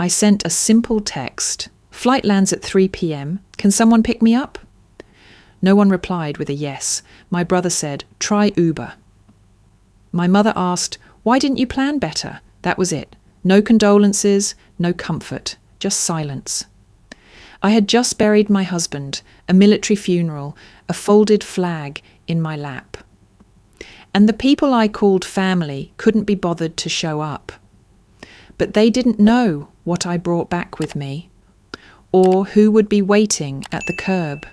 I sent a simple text. Flight lands at 3 p.m. Can someone pick me up? No one replied with a yes. My brother said, try Uber. My mother asked, why didn't you plan better? That was it. No condolences, no comfort, just silence. I had just buried my husband, a military funeral, a folded flag in my lap. And the people I called family couldn't be bothered to show up. But they didn't know what I brought back with me, or who would be waiting at the curb.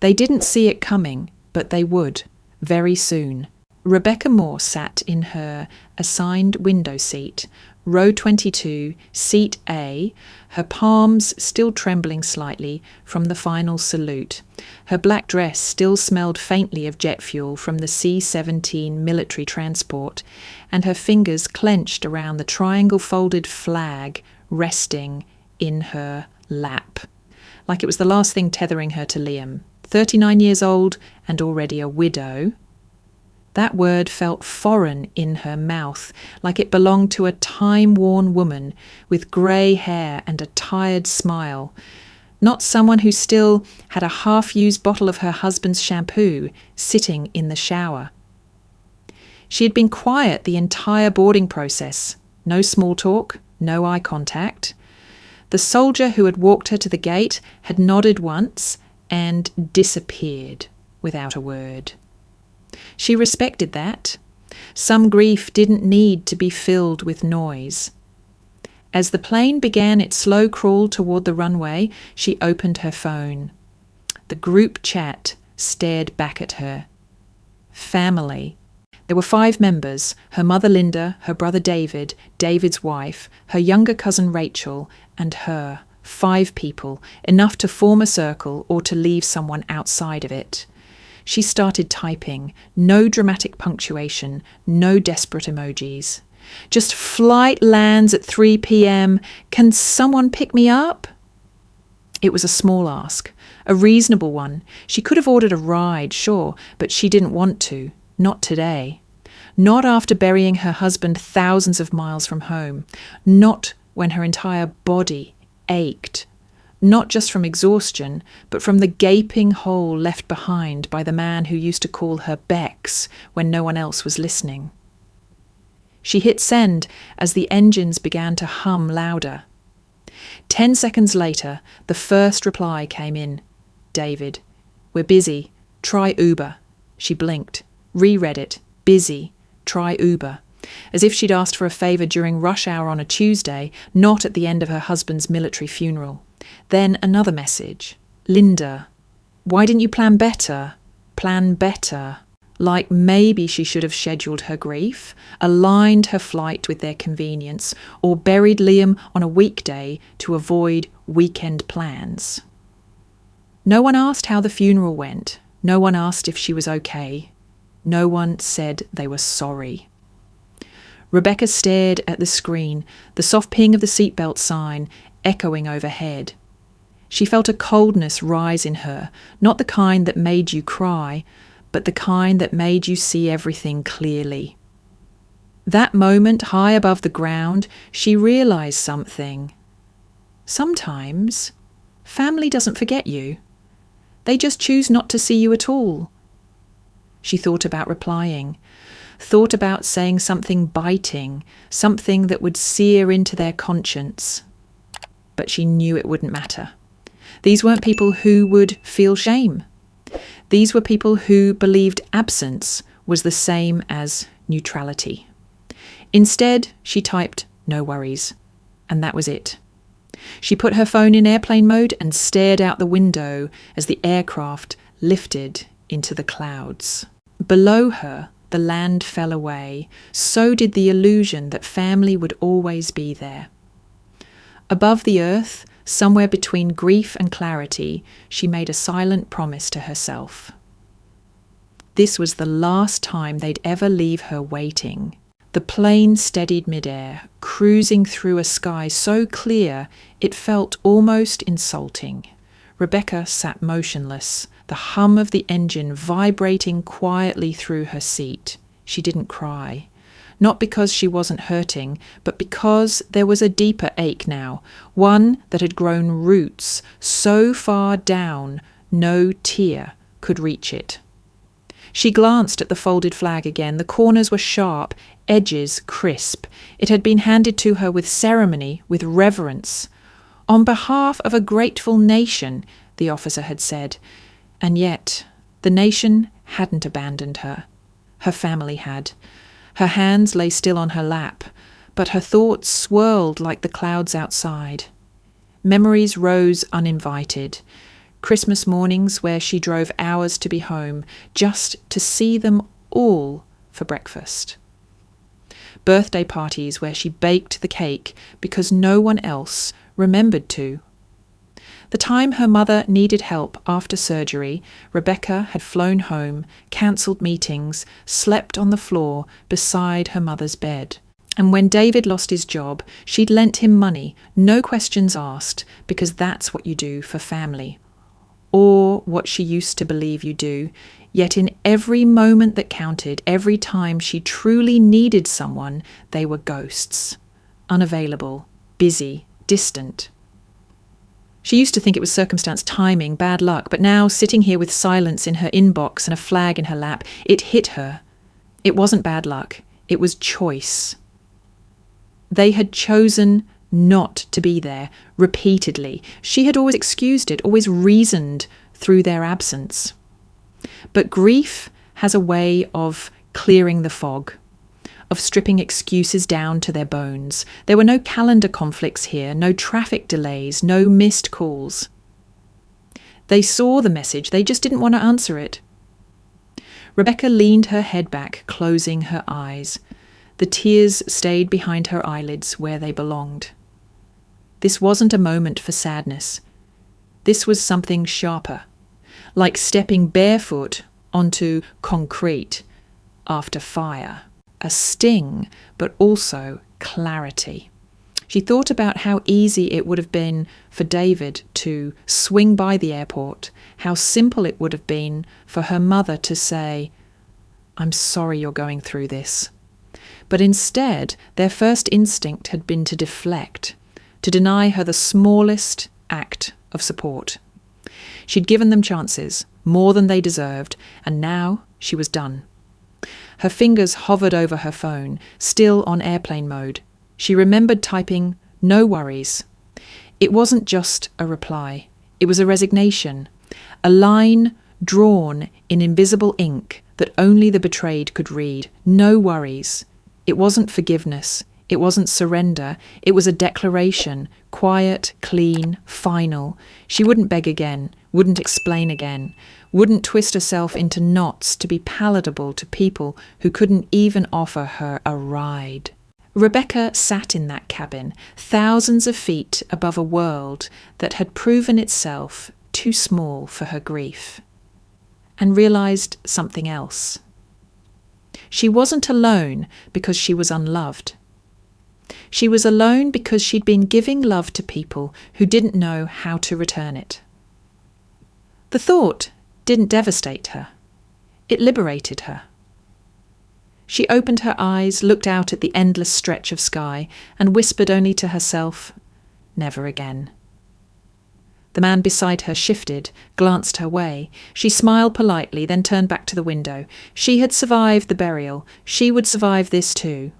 They didn't see it coming, but they would, very soon. Rebecca Moore sat in her assigned window seat, row 22, seat A, her palms still trembling slightly from the final salute. Her black dress still smelled faintly of jet fuel from the C-17 military transport, and her fingers clenched around the triangle-folded flag resting in her lap, like it was the last thing tethering her to Liam. 39 years old and already a widow. That word felt foreign in her mouth, like it belonged to a time-worn woman with grey hair and a tired smile, not someone who still had a half-used bottle of her husband's shampoo sitting in the shower. She had been quiet the entire boarding process. No small talk, no eye contact. The soldier who had walked her to the gate had nodded once and disappeared without a word. She respected that. Some grief didn't need to be filled with noise. As the plane began its slow crawl toward the runway, she opened her phone. The group chat stared back at her. Family. There were 5 members, her mother Linda, her brother David, David's wife, her younger cousin Rachel, and her. 5 people, enough to form a circle or to leave someone outside of it. She started typing, no dramatic punctuation, no desperate emojis. Just flight lands at 3 p.m. Can someone pick me up? It was a small ask, a reasonable one. She could have ordered a ride, sure, but she didn't want to. Not today. Not after burying her husband thousands of miles from home. Not when her entire body ached. Not just from exhaustion, but from the gaping hole left behind by the man who used to call her Bex when no one else was listening. She hit send as the engines began to hum louder. 10 seconds later, the first reply came in. David, we're busy. Try Uber. She blinked, reread it. Busy. Try Uber. As if she'd asked for a favour during rush hour on a Tuesday, not at the end of her husband's military funeral. Then another message. Linda, why didn't you plan better? Plan better. Like maybe she should have scheduled her grief, aligned her flight with their convenience, or buried Liam on a weekday to avoid weekend plans. No one asked how the funeral went. No one asked if she was okay. No one said they were sorry. Rebecca stared at the screen, the soft ping of the seatbelt sign echoing overhead. She felt a coldness rise in her, not the kind that made you cry, but the kind that made you see everything clearly. That moment, high above the ground, she realised something. Sometimes, family doesn't forget you. They just choose not to see you at all. She thought about replying, thought about saying something biting, something that would sear into their conscience. But she knew it wouldn't matter. These weren't people who would feel shame. These were people who believed absence was the same as neutrality. Instead, she typed, no worries. And that was it. She put her phone in airplane mode and stared out the window as the aircraft lifted into the clouds. Below her, the land fell away. So did the illusion that family would always be there. Above the earth, somewhere between grief and clarity, she made a silent promise to herself. This was the last time they'd ever leave her waiting. The plane steadied midair, cruising through a sky so clear it felt almost insulting. Rebecca sat motionless, the hum of the engine vibrating quietly through her seat. She didn't cry. not because she wasn't hurting, but because there was a deeper ache now, one that had grown roots so far down no tear could reach it. She glanced at the folded flag again. The corners were sharp, edges crisp. It had been handed to her with ceremony, with reverence. On behalf of a grateful nation, the officer had said. And yet, the nation hadn't abandoned her. Her family had. Her hands lay still on her lap, but her thoughts swirled like the clouds outside. Memories rose uninvited. Christmas mornings where she drove hours to be home, just to see them all for breakfast. Birthday parties where she baked the cake because no one else remembered to. The time her mother needed help after surgery, Rebecca had flown home, cancelled meetings, slept on the floor beside her mother's bed. And when David lost his job, she'd lent him money, no questions asked, because that's what you do for family. Or what she used to believe you do, yet in every moment that counted, every time she truly needed someone, they were ghosts. Unavailable, busy, distant. She used to think it was circumstance, timing, bad luck, but now, sitting here with silence in her inbox and a flag in her lap, it hit her. It wasn't bad luck, it was choice. They had chosen not to be there, repeatedly. She had always excused it, always reasoned through their absence. But grief has a way of clearing the fog, of stripping excuses down to their bones. There were no calendar conflicts here, no traffic delays, no missed calls. They saw the message, they just didn't want to answer it. Rebecca leaned her head back, closing her eyes. The tears stayed behind her eyelids where they belonged. This wasn't a moment for sadness. This was something sharper, like stepping barefoot onto concrete after fire. A sting, but also clarity. She thought about how easy it would have been for David to swing by the airport, how simple it would have been for her mother to say, "I'm sorry you're going through this." But instead, their first instinct had been to deflect, to deny her the smallest act of support. She'd given them chances, more than they deserved, and now she was done. Her fingers hovered over her phone, still on airplane mode. She remembered typing, "No worries." It wasn't just a reply. It was a resignation, a line drawn in invisible ink that only the betrayed could read. No worries. It wasn't forgiveness. It wasn't surrender. It was a declaration, quiet, clean, final. She wouldn't beg again, wouldn't explain again, wouldn't twist herself into knots to be palatable to people who couldn't even offer her a ride. Rebecca sat in that cabin, thousands of feet above a world that had proven itself too small for her grief, and realised something else. She wasn't alone because she was unloved. She was alone because she'd been giving love to people who didn't know how to return it. The thought didn't devastate her. It liberated her. She opened her eyes, looked out at the endless stretch of sky, and whispered only to herself, "Never again." The man beside her shifted, glanced her way. She smiled politely, then turned back to the window. She had survived the burial. She would survive this too.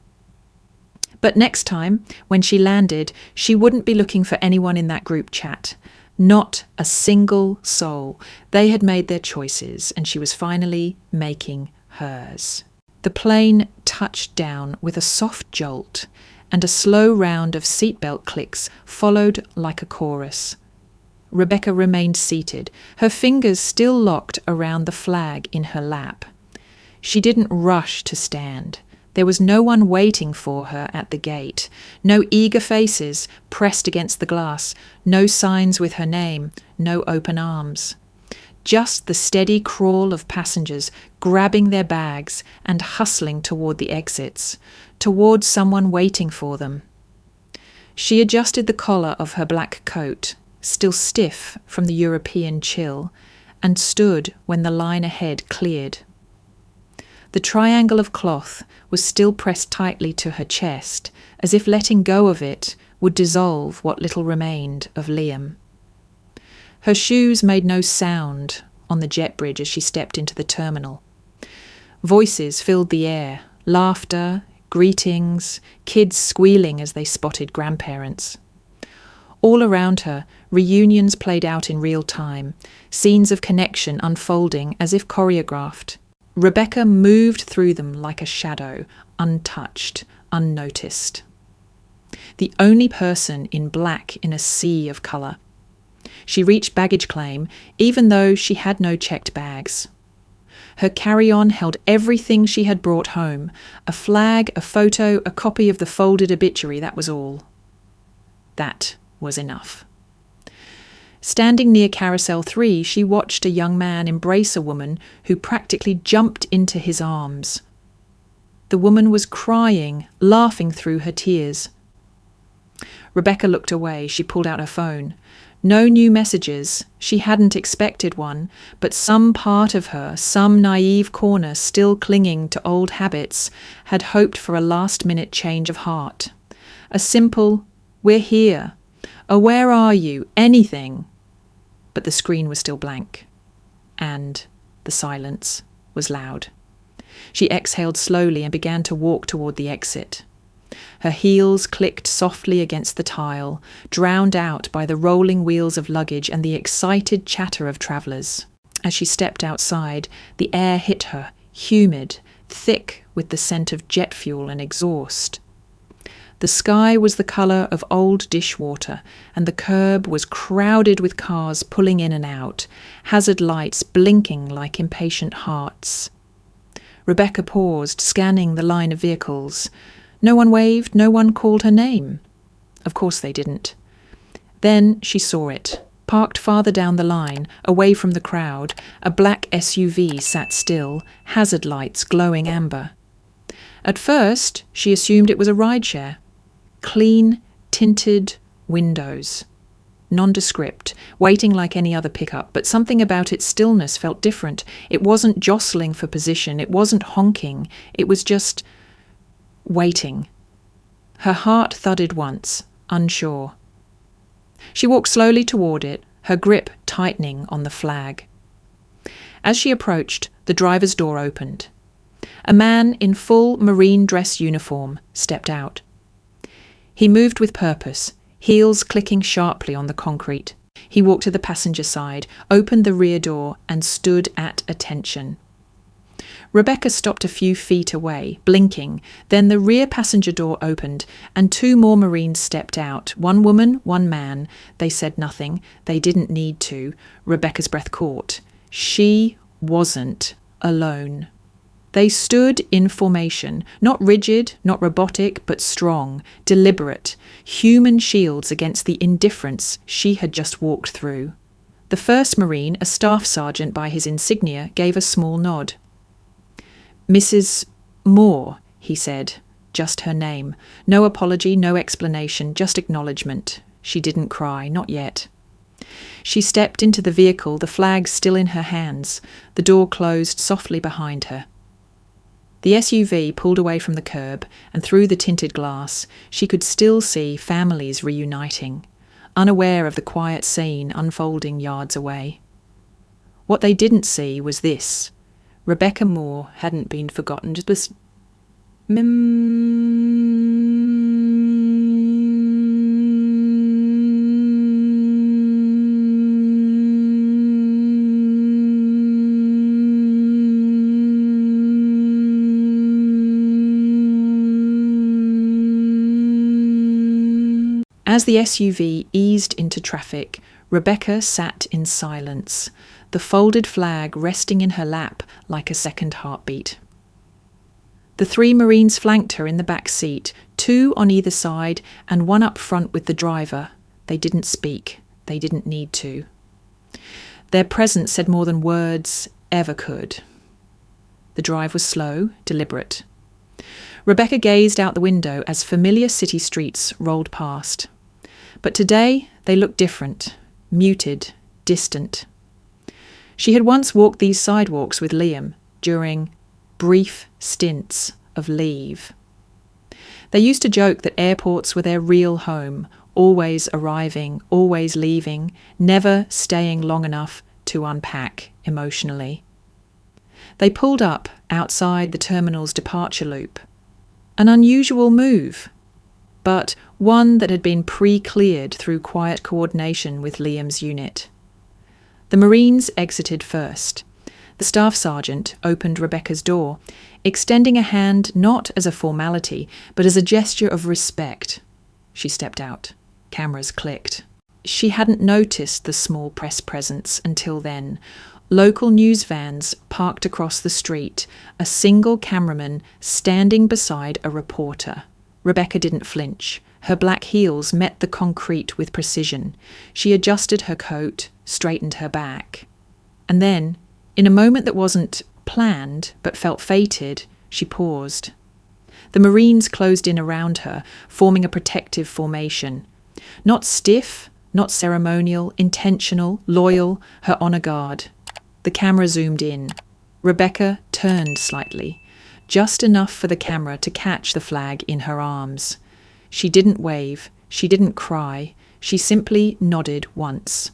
But next time, when she landed, she wouldn't be looking for anyone in that group chat. Not a single soul. They had made their choices, and she was finally making hers. The plane touched down with a soft jolt, and a slow round of seatbelt clicks followed like a chorus. Rebecca remained seated, her fingers still locked around the flag in her lap. She didn't rush to stand. There was no one waiting for her at the gate, no eager faces pressed against the glass, no signs with her name, no open arms. Just the steady crawl of passengers grabbing their bags and hustling toward the exits, toward someone waiting for them. She adjusted the collar of her black coat, still stiff from the European chill, and stood when the line ahead cleared. The triangle of cloth was still pressed tightly to her chest, as if letting go of it would dissolve what little remained of Liam. Her shoes made no sound on the jet bridge as she stepped into the terminal. Voices filled the air, laughter, greetings, kids squealing as they spotted grandparents. All around her, reunions played out in real time, scenes of connection unfolding as if choreographed. Rebecca moved through them like a shadow, untouched, unnoticed. The only person in black in a sea of colour. She reached baggage claim, even though she had no checked bags. Her carry-on held everything she had brought home, a flag, a photo, a copy of the folded obituary, that was all. That was enough. Standing near Carousel 3, she watched a young man embrace a woman who practically jumped into his arms. The woman was crying, laughing through her tears. Rebecca looked away. She pulled out her phone. No new messages. She hadn't expected one, but some part of her, some naive corner still clinging to old habits, had hoped for a last-minute change of heart. A simple, "We're here," a "Where are you?" anything. But the screen was still blank. And the silence was loud. She exhaled slowly and began to walk toward the exit. Her heels clicked softly against the tile, drowned out by the rolling wheels of luggage and the excited chatter of travellers. As she stepped outside, the air hit her, humid, thick with the scent of jet fuel and exhaust. The sky was the colour of old dishwater, and the curb was crowded with cars pulling in and out, hazard lights blinking like impatient hearts. Rebecca paused, scanning the line of vehicles. No one waved, no one called her name. Of course they didn't. Then she saw it. Parked farther down the line, away from the crowd, a black SUV sat still, hazard lights glowing amber. At first, she assumed it was a rideshare. Clean, tinted windows. Nondescript, waiting like any other pickup, but something about its stillness felt different. It wasn't jostling for position, it wasn't honking, it was just waiting. Her heart thudded once, unsure. She walked slowly toward it, her grip tightening on the flag. As she approached, the driver's door opened. A man in full marine dress uniform stepped out. He moved with purpose, heels clicking sharply on the concrete. He walked to the passenger side, opened the rear door, and stood at attention. Rebecca stopped a few feet away, blinking. Then the rear passenger door opened, and two more Marines stepped out. One woman, one man. They said nothing. They didn't need to. Rebecca's breath caught. She wasn't alone. They stood in formation, not rigid, not robotic, but strong, deliberate, human shields against the indifference she had just walked through. The first Marine, a staff sergeant by his insignia, gave a small nod. "Mrs. Moore," he said, just her name. No apology, no explanation, just acknowledgement. She didn't cry, not yet. She stepped into the vehicle, the flag still in her hands. The door closed softly behind her. The SUV pulled away from the curb, and through the tinted glass, she could still see families reuniting, unaware of the quiet scene unfolding yards away. What they didn't see was this. Rebecca Moore hadn't been forgotten. Just was As the SUV eased into traffic, Rebecca sat in silence, the folded flag resting in her lap like a second heartbeat. The three Marines flanked her in the back seat, two on either side and one up front with the driver. They didn't speak. They didn't need to. Their presence said more than words ever could. The drive was slow, deliberate. Rebecca gazed out the window as familiar city streets rolled past. But today they looked different, muted, distant. She had once walked these sidewalks with Liam during brief stints of leave. They used to joke that airports were their real home, always arriving, always leaving, never staying long enough to unpack emotionally. They pulled up outside the terminal's departure loop. An unusual move, but one that had been pre-cleared through quiet coordination with Liam's unit. The Marines exited first. The staff sergeant opened Rebecca's door, extending a hand not as a formality, but as a gesture of respect. She stepped out. Cameras clicked. She hadn't noticed the small press presence until then. Local news vans parked across the street, a single cameraman standing beside a reporter. Rebecca didn't flinch. Her black heels met the concrete with precision. She adjusted her coat, straightened her back. And then, in a moment that wasn't planned but felt fated, she paused. The Marines closed in around her, forming a protective formation. Not stiff, not ceremonial, intentional, loyal, her honour guard. The camera zoomed in. Rebecca turned slightly, just enough for the camera to catch the flag in her arms. She didn't wave, she didn't cry, she simply nodded once.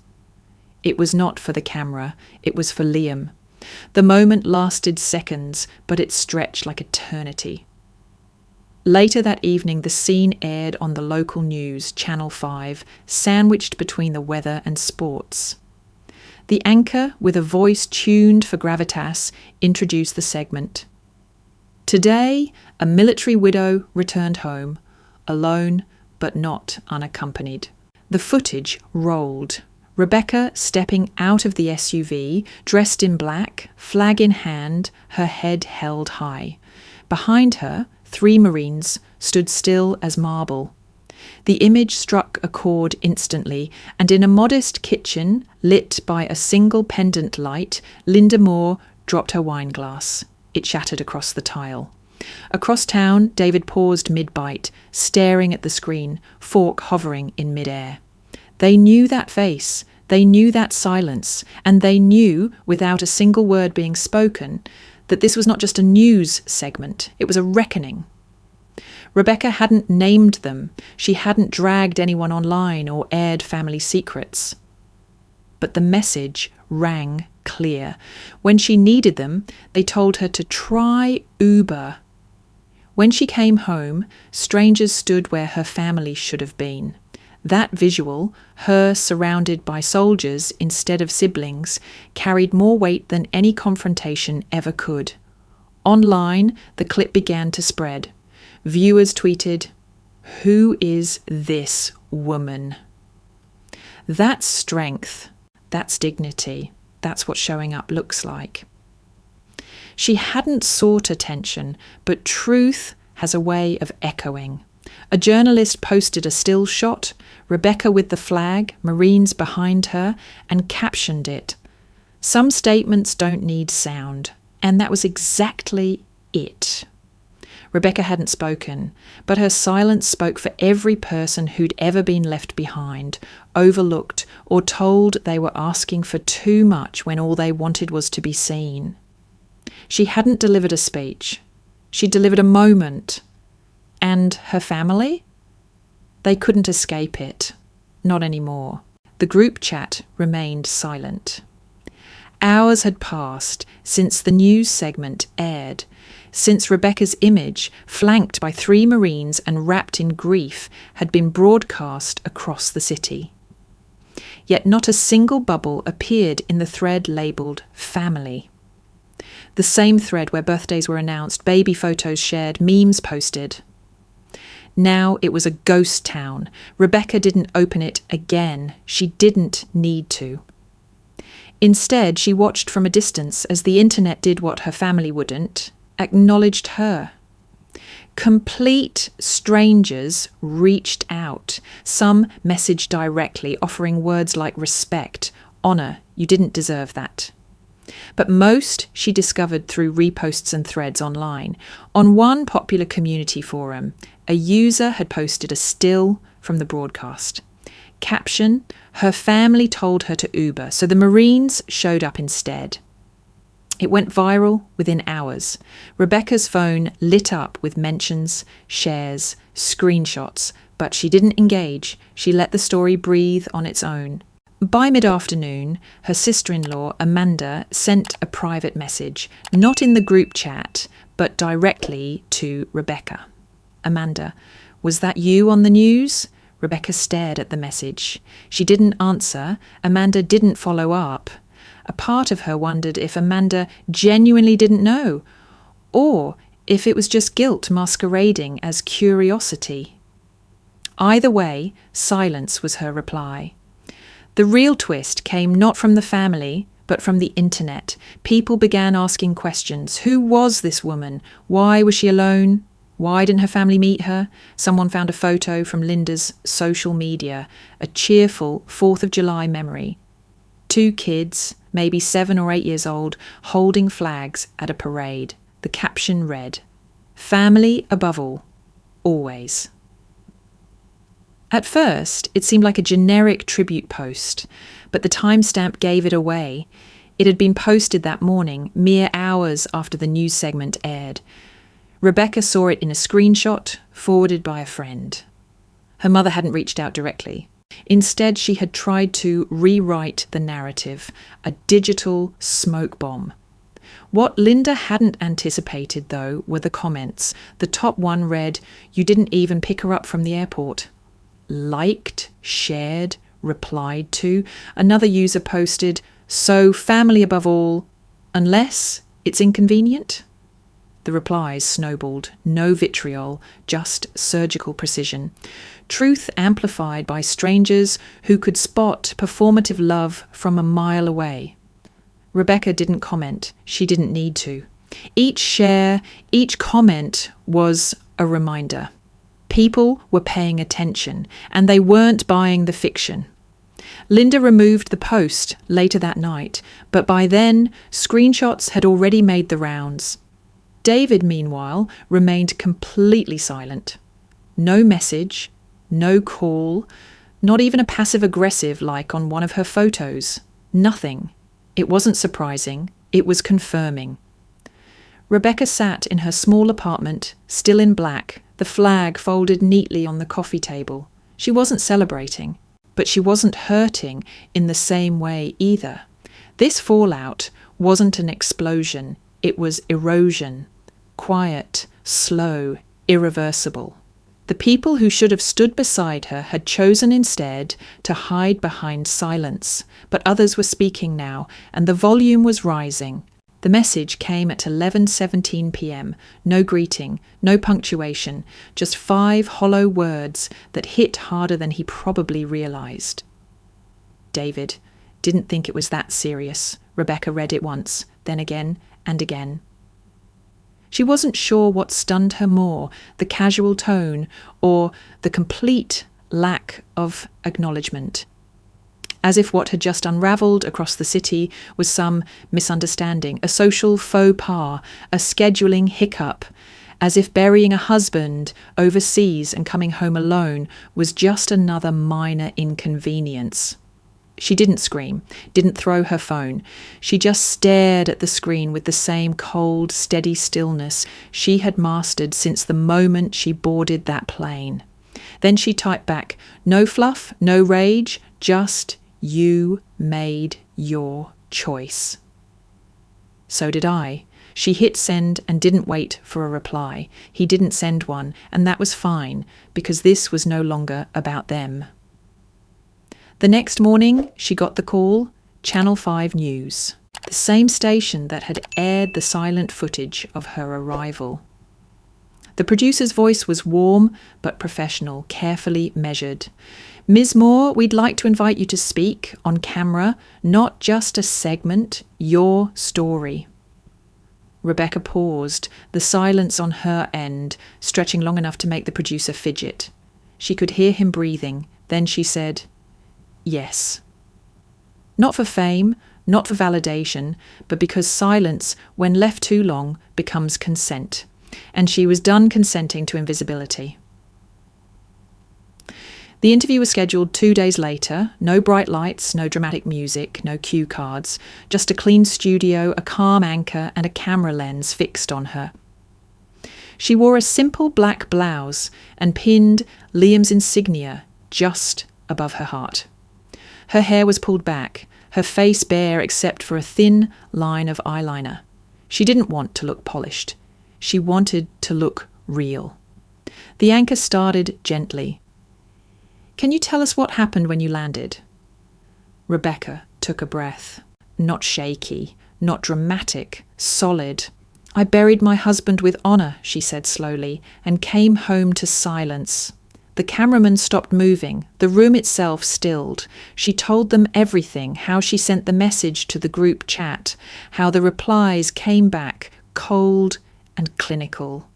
It was not for the camera, it was for Liam. The moment lasted seconds, but it stretched like eternity. Later that evening, the scene aired on the local news, Channel 5, sandwiched between the weather and sports. The anchor, with a voice tuned for gravitas, introduced the segment. Today, a military widow returned home, alone but not unaccompanied. The footage rolled. Rebecca stepping out of the SUV, dressed in black, flag in hand, her head held high. Behind her, 3 Marines stood still as marble. The image struck a chord instantly, and in a modest kitchen, lit by a single pendant light, Linda Moore dropped her wine glass. It shattered across the tile. Across town, David paused mid-bite, staring at the screen, fork hovering in mid-air. They knew that face, they knew that silence, and they knew, without a single word being spoken, that this was not just a news segment, it was a reckoning. Rebecca hadn't named them, she hadn't dragged anyone online or aired family secrets. But the message rang clear. When she needed them, they told her to try Uber. When she came home, strangers stood where her family should have been. That visual, her surrounded by soldiers instead of siblings, carried more weight than any confrontation ever could. Online, the clip began to spread. Viewers tweeted, "Who is this woman?" That's strength. That's dignity. That's what showing up looks like. She hadn't sought attention, but truth has a way of echoing. A journalist posted a still shot, Rebecca with the flag, Marines behind her, and captioned it. Some statements don't need sound, and that was exactly it. Rebecca hadn't spoken, but her silence spoke for every person who'd ever been left behind, overlooked, or told they were asking for too much when all they wanted was to be seen. She hadn't delivered a speech. She delivered a moment. And her family? They couldn't escape it. Not anymore. The group chat remained silent. Hours had passed since the news segment aired, since Rebecca's image, flanked by 3 Marines and wrapped in grief, had been broadcast across the city. Yet not a single bubble appeared in the thread labelled family. The same thread where birthdays were announced, baby photos shared, memes posted. Now it was a ghost town. Rebecca didn't open it again. She didn't need to. Instead, she watched from a distance as the internet did what her family wouldn't, acknowledged her. Complete strangers reached out. Some messaged directly, offering words like respect, honour, you didn't deserve that. But most she discovered through reposts and threads online. On one popular community forum, a user had posted a still from the broadcast. Caption, her family told her to Uber, so the Marines showed up instead. It went viral within hours. Rebecca's phone lit up with mentions, shares, screenshots, but she didn't engage. She let the story breathe on its own. By mid-afternoon, her sister-in-law, Amanda, sent a private message, not in the group chat, but directly to Rebecca. Amanda, was that you on the news? Rebecca stared at the message. She didn't answer. Amanda didn't follow up. A part of her wondered if Amanda genuinely didn't know, or if it was just guilt masquerading as curiosity. Either way, silence was her reply. The real twist came not from the family, but from the internet. People began asking questions. Who was this woman? Why was she alone? Why didn't her family meet her? Someone found a photo from Linda's social media, a cheerful 4th of July memory. 2 kids, maybe 7 or 8 years old, holding flags at a parade. The caption read, "Family above all, always." At first, it seemed like a generic tribute post, but the timestamp gave it away. It had been posted that morning, mere hours after the news segment aired. Rebecca saw it in a screenshot, forwarded by a friend. Her mother hadn't reached out directly. Instead, she had tried to rewrite the narrative, a digital smoke bomb. What Linda hadn't anticipated, though, were the comments. The top one read, "You didn't even pick her up from the airport." Liked, shared, replied to. Another user posted, "So family above all, unless it's inconvenient?" The replies snowballed. No vitriol, just surgical precision. Truth amplified by strangers who could spot performative love from a mile away. Rebecca didn't comment. She didn't need to. Each share, each comment was a reminder. People were paying attention, and they weren't buying the fiction. Linda removed the post later that night, but by then, screenshots had already made the rounds. David, meanwhile, remained completely silent. No message, no call, not even a passive-aggressive like on one of her photos. Nothing. It wasn't surprising. It was confirming. Rebecca sat in her small apartment, still in black, the flag folded neatly on the coffee table. She wasn't celebrating, but she wasn't hurting in the same way either. This fallout wasn't an explosion. It was erosion. Quiet, slow, irreversible. The people who should have stood beside her had chosen instead to hide behind silence, but others were speaking now, and the volume was rising. The message came at 11:17 p.m. No greeting, no punctuation, just 5 hollow words that hit harder than he probably realized. David didn't think it was that serious. Rebecca read it once, then again and again. She wasn't sure what stunned her more, the casual tone or the complete lack of acknowledgement. As if what had just unravelled across the city was some misunderstanding, a social faux pas, a scheduling hiccup, as if burying a husband overseas and coming home alone was just another minor inconvenience. She didn't scream, didn't throw her phone. She just stared at the screen with the same cold, steady stillness she had mastered since the moment she boarded that plane. Then she typed back, "No fluff, no rage, just you made your choice." So did I. She hit send and didn't wait for a reply. He didn't send one, and that was fine, because this was no longer about them. The next morning, she got the call, Channel 5 News, the same station that had aired the silent footage of her arrival. The producer's voice was warm but professional, carefully measured. "Ms. Moore, we'd like to invite you to speak on camera, not just a segment, your story." Rebecca paused, the silence on her end stretching long enough to make the producer fidget. She could hear him breathing. Then she said, "Yes." Not for fame, not for validation, but because silence, when left too long, becomes consent. And she was done consenting to invisibility. The interview was scheduled 2 days later. No bright lights, no dramatic music, no cue cards. Just a clean studio, a calm anchor, and a camera lens fixed on her. She wore a simple black blouse and pinned Liam's insignia just above her heart. Her hair was pulled back, her face bare except for a thin line of eyeliner. She didn't want to look polished. She wanted to look real. The anchor started gently. "Can you tell us what happened when you landed?" Rebecca took a breath. Not shaky, not dramatic, solid. "I buried my husband with honour," she said slowly, and came home to silence. The cameraman stopped moving. The room itself stilled. She told them everything, how she sent the message to the group chat, how the replies came back cold and clinical,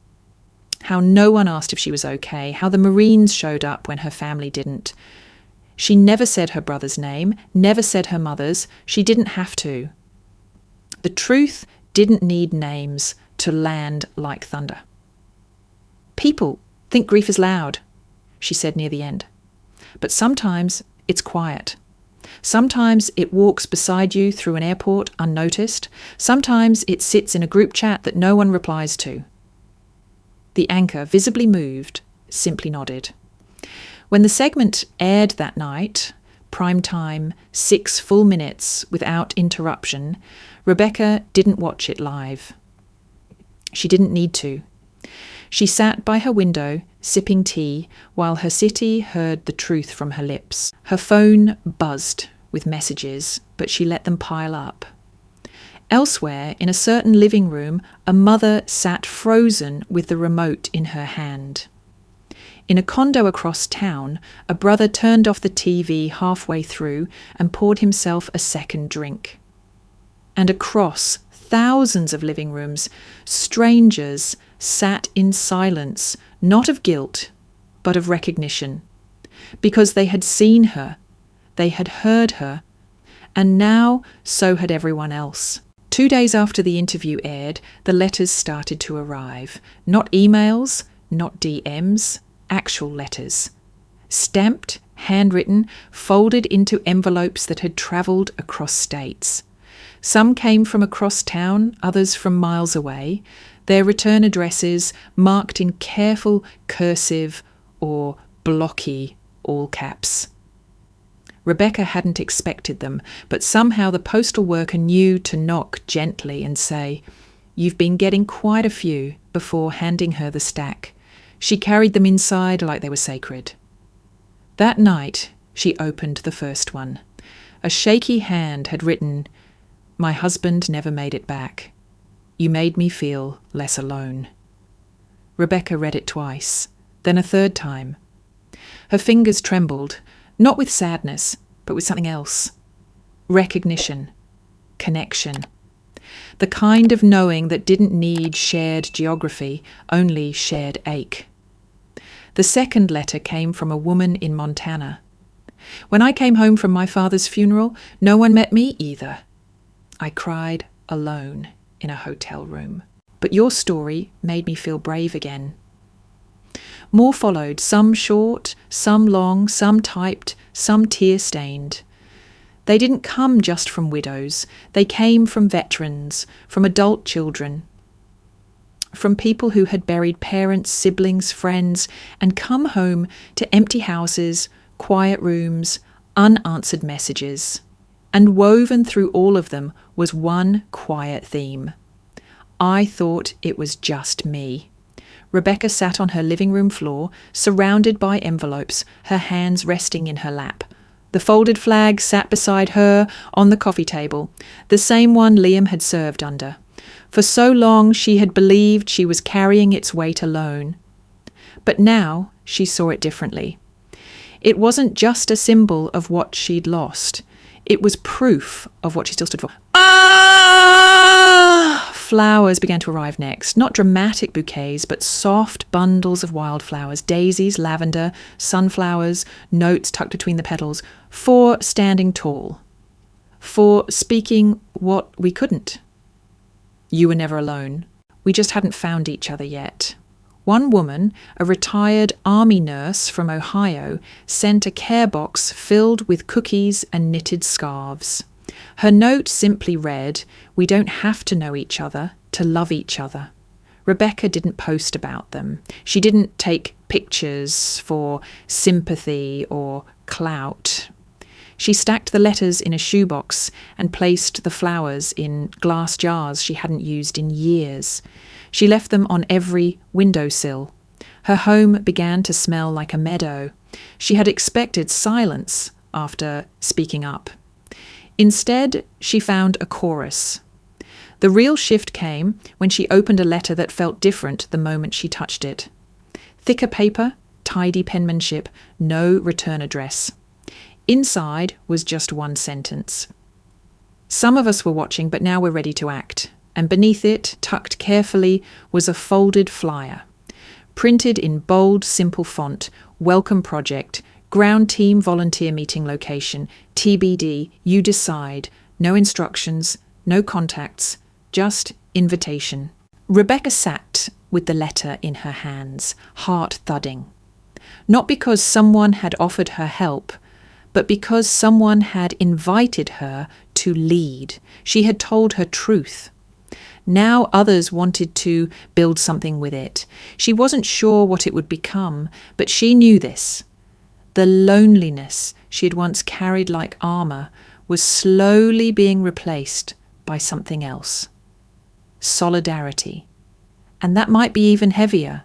how no one asked if she was okay, how the Marines showed up when her family didn't. She never said her brother's name, never said her mother's. She didn't have to. The truth didn't need names to land like thunder. "People think grief is loud," she said near the end. "But sometimes it's quiet. Sometimes it walks beside you through an airport unnoticed. Sometimes it sits in a group chat that no one replies to." The anchor, visibly moved, simply nodded. When the segment aired that night, prime time, 6 full minutes without interruption, Rebecca didn't watch it live. She didn't need to. She sat by her window, sipping tea, while her city heard the truth from her lips. Her phone buzzed with messages, but she let them pile up. Elsewhere, in a certain living room, a mother sat frozen with the remote in her hand. In a condo across town, a brother turned off the TV halfway through and poured himself a second drink. And across thousands of living rooms, strangers sat in silence, not of guilt, but of recognition, because they had seen her, they had heard her, and now so had everyone else. 2 days after the interview aired, the letters started to arrive. Not emails, not DMs, actual letters. Stamped, handwritten, folded into envelopes that had travelled across states. Some came from across town, others from miles away, their return addresses marked in careful cursive or blocky all caps. Rebecca hadn't expected them, but somehow the postal worker knew to knock gently and say, "You've been getting quite a few," before handing her the stack. She carried them inside like they were sacred. That night, she opened the first one. A shaky hand had written, "My husband never made it back. You made me feel less alone." Rebecca read it twice, then a third time. Her fingers trembled, not with sadness, but with something else. Recognition. Connection. The kind of knowing that didn't need shared geography, only shared ache. The second letter came from a woman in Montana. "When I came home from my father's funeral, no one met me either. I cried alone in a hotel room. But your story made me feel brave again." More followed, some short, some long, some typed, some tear-stained. They didn't come just from widows. They came from veterans, from adult children, from people who had buried parents, siblings, friends, and come home to empty houses, quiet rooms, unanswered messages. And woven through all of them was one quiet theme. I thought it was just me. Rebecca sat on her living room floor, surrounded by envelopes, her hands resting in her lap. The folded flag sat beside her on the coffee table, the same one Liam had served under. For so long she had believed she was carrying its weight alone. But now she saw it differently. It wasn't just a symbol of what she'd lost. It was proof of what she still stood for. Flowers began to arrive next. Not dramatic bouquets, but soft bundles of wildflowers, daisies, lavender, sunflowers, notes tucked between the petals, for standing tall, for speaking what we couldn't. You were never alone. We just hadn't found each other yet. One woman, a retired army nurse from Ohio, sent a care box filled with cookies and knitted scarves. Her note simply read, "We don't have to know each other to love each other." Rebecca didn't post about them. She didn't take pictures for sympathy or clout. She stacked the letters in a shoebox and placed the flowers in glass jars she hadn't used in years. She left them on every windowsill. Her home began to smell like a meadow. She had expected silence after speaking up. Instead, she found a chorus. The real shift came when she opened a letter that felt different the moment she touched it. Thicker paper, tidy penmanship, no return address. Inside was just one sentence. Some of us were watching, but now we're ready to act. And beneath it, tucked carefully, was a folded flyer. Printed in bold, simple font, "Welcome Project, Ground Team Volunteer Meeting Location, TBD, you decide, no instructions, no contacts, just invitation." Rebecca sat with the letter in her hands, heart thudding. Not because someone had offered her help, but because someone had invited her to lead. She had told her truth. Now others wanted to build something with it. She wasn't sure what it would become, but she knew this. The loneliness she had once carried like armour was slowly being replaced by something else. Solidarity. And that might be even heavier.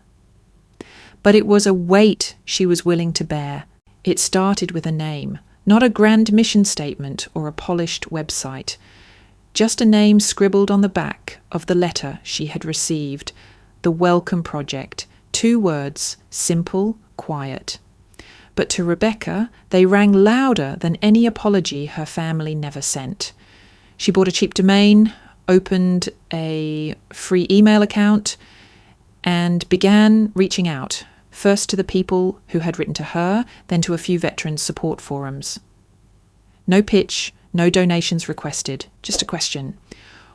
But it was a weight she was willing to bear. It started with a name, not a grand mission statement or a polished website. Just a name scribbled on the back of the letter she had received. The Welcome Project. 2 words, simple, quiet. But to Rebecca, they rang louder than any apology her family never sent. She bought a cheap domain, opened a free email account, and began reaching out, first to the people who had written to her, then to a few veterans support forums. No pitch, no donations requested, just a question.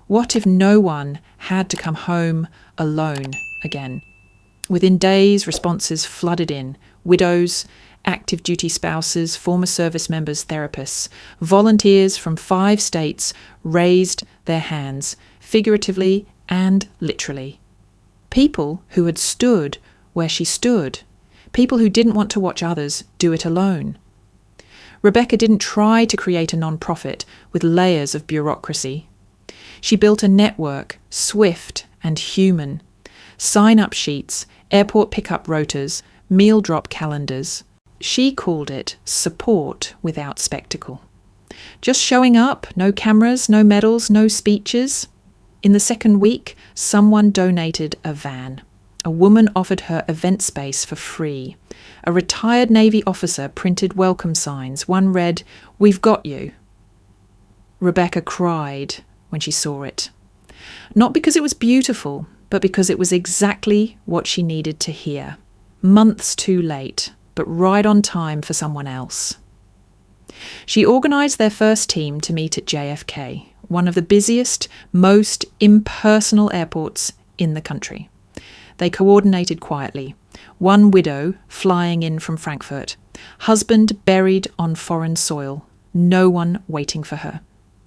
What if no one had to come home alone again? Within days, responses flooded in. Widows, active duty spouses, former service members, therapists. Volunteers from 5 states raised their hands, figuratively and literally. People who had stood where she stood. People who didn't want to watch others do it alone. Rebecca didn't try to create a non-profit with layers of bureaucracy. She built a network, swift and human. Sign-up sheets, airport pickup rotas, meal drop calendars. She called it support without spectacle. Just showing up, no cameras, no medals, no speeches. In the second week, someone donated a van. A woman offered her event space for free. A retired Navy officer printed welcome signs. One read, "We've got you." Rebecca cried when she saw it. Not because it was beautiful, but because it was exactly what she needed to hear. Months too late, but right on time for someone else. She organised their first team to meet at JFK, one of the busiest, most impersonal airports in the country. They coordinated quietly. One widow flying in from Frankfurt. Husband buried on foreign soil. No one waiting for her.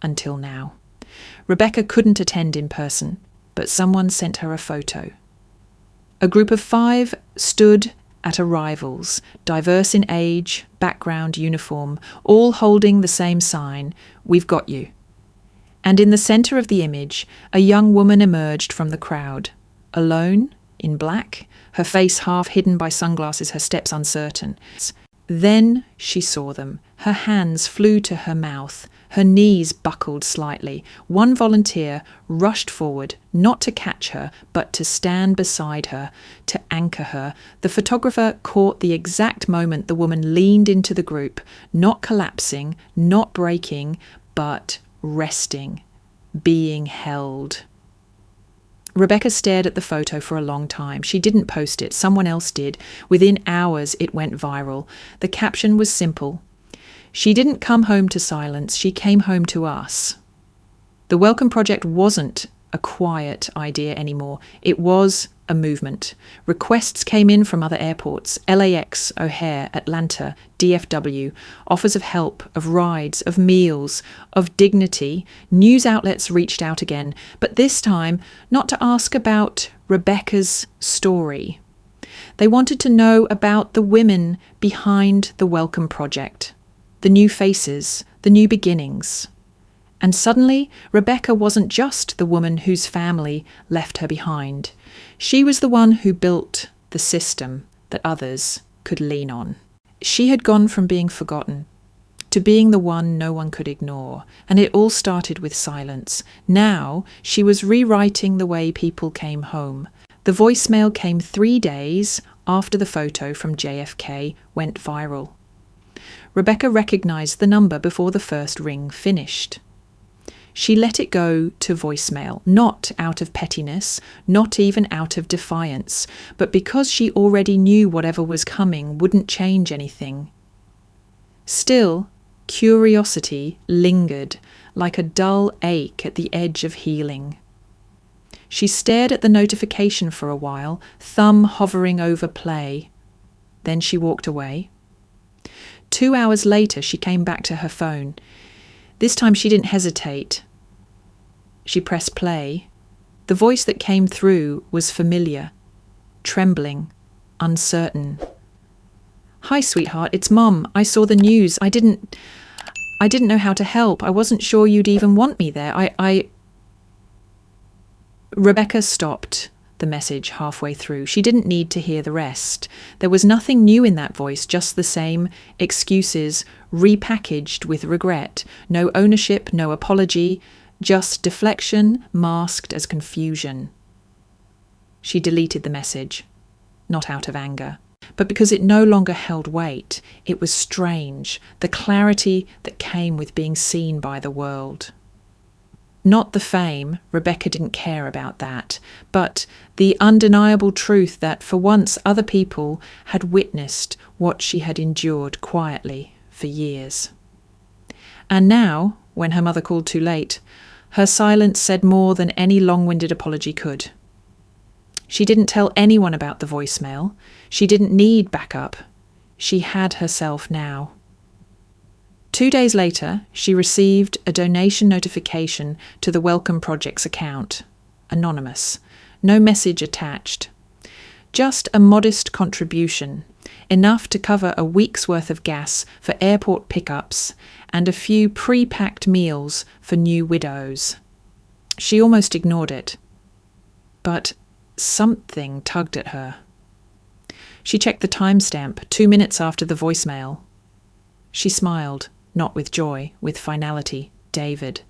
Until now. Rebecca couldn't attend in person, but someone sent her a photo. A group of 5 stood at arrivals, diverse in age, background, uniform, all holding the same sign, "We've got you." And in the centre of the image, a young woman emerged from the crowd. Alone, in black, her face half hidden by sunglasses, her steps uncertain. Then she saw them. Her hands flew to her mouth. Her knees buckled slightly. One volunteer rushed forward, not to catch her, but to stand beside her, to anchor her. The photographer caught the exact moment the woman leaned into the group, not collapsing, not breaking, but resting, being held. Rebecca stared at the photo for a long time. She didn't post it. Someone else did. Within hours, it went viral. The caption was simple. "She didn't come home to silence. She came home to us." The Welcome Project wasn't a quiet idea anymore. It was a movement. Requests came in from other airports, LAX, O'Hare, Atlanta, DFW, offers of help, of rides, of meals, of dignity. News outlets reached out again, but this time not to ask about Rebecca's story. They wanted to know about the women behind the Welcome Project, the new faces, the new beginnings. And suddenly, Rebecca wasn't just the woman whose family left her behind. She was the one who built the system that others could lean on. She had gone from being forgotten to being the one no one could ignore, and it all started with silence. Now, she was rewriting the way people came home. The voicemail came 3 days after the photo from JFK went viral. Rebecca recognized the number before the first ring finished. She let it go to voicemail, not out of pettiness, not even out of defiance, but because she already knew whatever was coming wouldn't change anything. Still, curiosity lingered like a dull ache at the edge of healing. She stared at the notification for a while, thumb hovering over play. Then she walked away. 2 hours later, she came back to her phone. This time she didn't hesitate. She pressed play. The voice that came through was familiar, trembling, uncertain. "Hi, sweetheart, it's Mum. I saw the news. I didn't know how to help. I wasn't sure you'd even want me there. Rebecca stopped the message halfway through. She didn't need to hear the rest. There was nothing new in that voice, just the same excuses repackaged with regret. No ownership, no apology, just deflection masked as confusion. She deleted the message, not out of anger, but because it no longer held weight. It was strange, the clarity that came with being seen by the world. Not the fame, Rebecca didn't care about that, but the undeniable truth that for once other people had witnessed what she had endured quietly for years. And now, when her mother called too late, her silence said more than any long-winded apology could. She didn't tell anyone about the voicemail. She didn't need backup. She had herself now. 2 days later, she received a donation notification to the Welcome Project's account. Anonymous. No message attached. Just a modest contribution, enough to cover a week's worth of gas for airport pickups and a few pre-packed meals for new widows. She almost ignored it. But something tugged at her. She checked the timestamp 2 minutes after the voicemail. She smiled. Not with joy, with finality. David.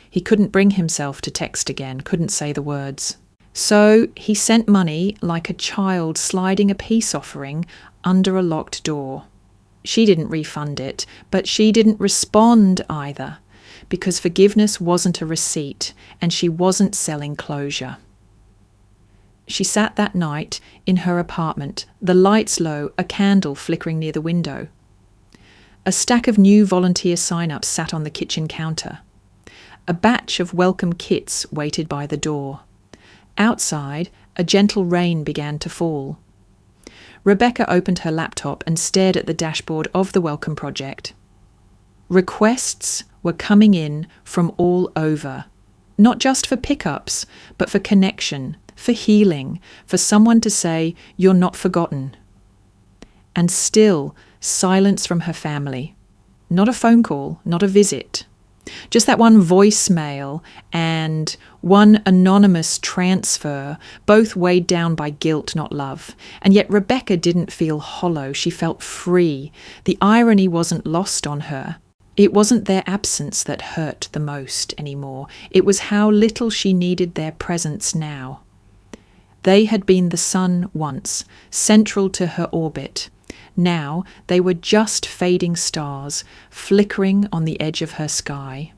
He couldn't bring himself to text again, couldn't say the words. So he sent money like a child sliding a peace offering under a locked door. She didn't refund it, but she didn't respond either, because forgiveness wasn't a receipt and she wasn't selling closure. She sat that night in her apartment, the lights low, a candle flickering near the window. A stack of new volunteer sign-ups sat on the kitchen counter. A batch of welcome kits waited by the door. Outside, a gentle rain began to fall. Rebecca opened her laptop and stared at the dashboard of the Welcome Project. Requests were coming in from all over, not just for pickups, but for connection, for healing, for someone to say, "You're not forgotten." And still, silence from her family. Not a phone call, not a visit. Just that one voicemail and one anonymous transfer, both weighed down by guilt, not love. And yet Rebecca didn't feel hollow. She felt free. The irony wasn't lost on her. It wasn't their absence that hurt the most anymore. It was how little she needed their presence now. They had been the sun once, central to her orbit. Now they were just fading stars, flickering on the edge of her sky.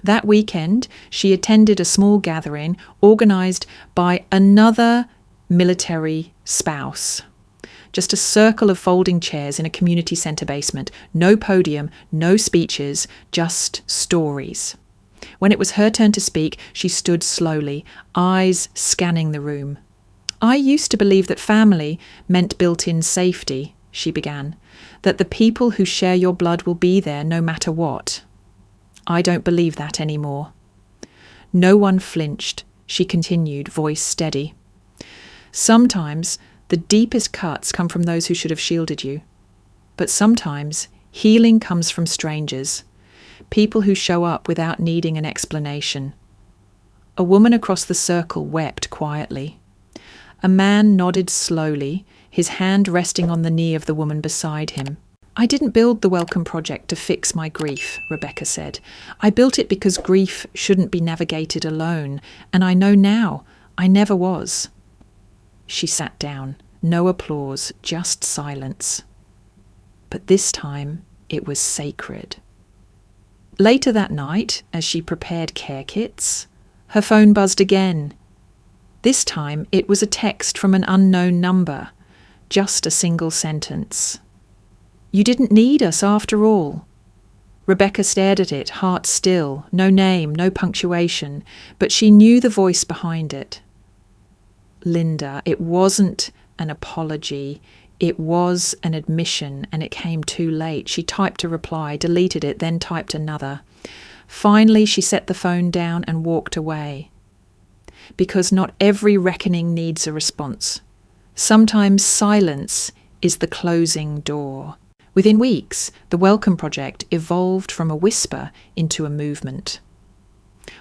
That weekend, she attended a small gathering organised by another military spouse. Just a circle of folding chairs in a community centre basement. No podium, no speeches, just stories. When it was her turn to speak, she stood slowly, eyes scanning the room. "I used to believe that family meant built-in safety," she began, "that the people who share your blood will be there no matter what. I don't believe that anymore." No one flinched. She continued, voice steady. "Sometimes the deepest cuts come from those who should have shielded you. But sometimes healing comes from strangers, people who show up without needing an explanation." A woman across the circle wept quietly. A man nodded slowly, his hand resting on the knee of the woman beside him. "I didn't build the Welcome Project to fix my grief," Rebecca said. "I built it because grief shouldn't be navigated alone, and I know now I never was." She sat down. No applause, just silence. But this time it was sacred. Later that night, as she prepared care kits, her phone buzzed again. This time it was a text from an unknown number, just a single sentence. "You didn't need us after all." Rebecca stared at it, heart still, no name, no punctuation, but she knew the voice behind it. "Linda, it wasn't an apology. It was an admission, and it came too late." She typed a reply, deleted it, then typed another. Finally, she set the phone down and walked away. Because not every reckoning needs a response. Sometimes silence is the closing door. Within weeks, the Welcome Project evolved from a whisper into a movement.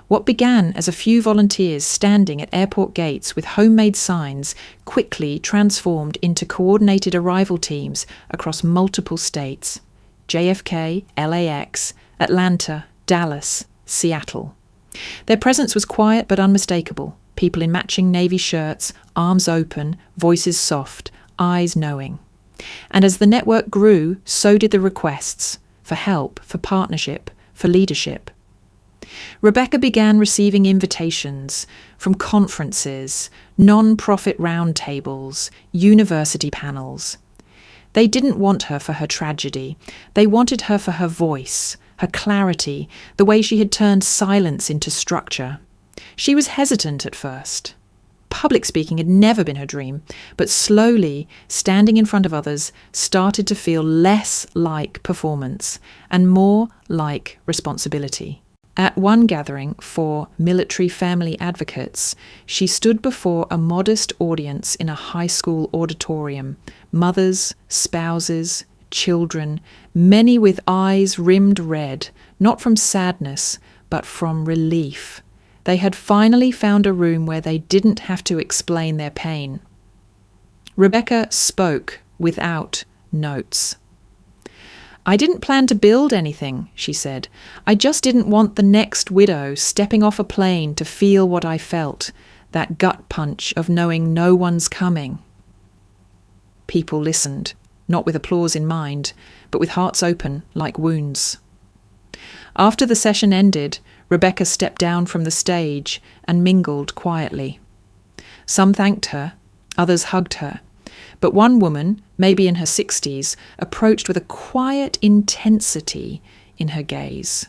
What began as a few volunteers standing at airport gates with homemade signs quickly transformed into coordinated arrival teams across multiple states: JFK, LAX, Atlanta, Dallas, Seattle. Their presence was quiet but unmistakable. People in matching navy shirts, arms open, voices soft, eyes knowing. And as the network grew, so did the requests for help, for partnership, for leadership. Rebecca began receiving invitations from conferences, non-profit roundtables, university panels. They didn't want her for her tragedy. They wanted her for her voice, her clarity, the way she had turned silence into structure. She was hesitant at first. Public speaking had never been her dream, but slowly, standing in front of others started to feel less like performance and more like responsibility. At one gathering for military family advocates, she stood before a modest audience in a high school auditorium. Mothers, spouses, children, many with eyes rimmed red, not from sadness, but from relief. They had finally found a room where they didn't have to explain their pain. Rebecca spoke without notes. "I didn't plan to build anything," she said. "I just didn't want the next widow stepping off a plane to feel what I felt, that gut punch of knowing no one's coming." People listened, not with applause in mind, but with hearts open like wounds. After the session ended, Rebecca stepped down from the stage and mingled quietly. Some thanked her, others hugged her. But one woman, maybe in her 60s, approached with a quiet intensity in her gaze.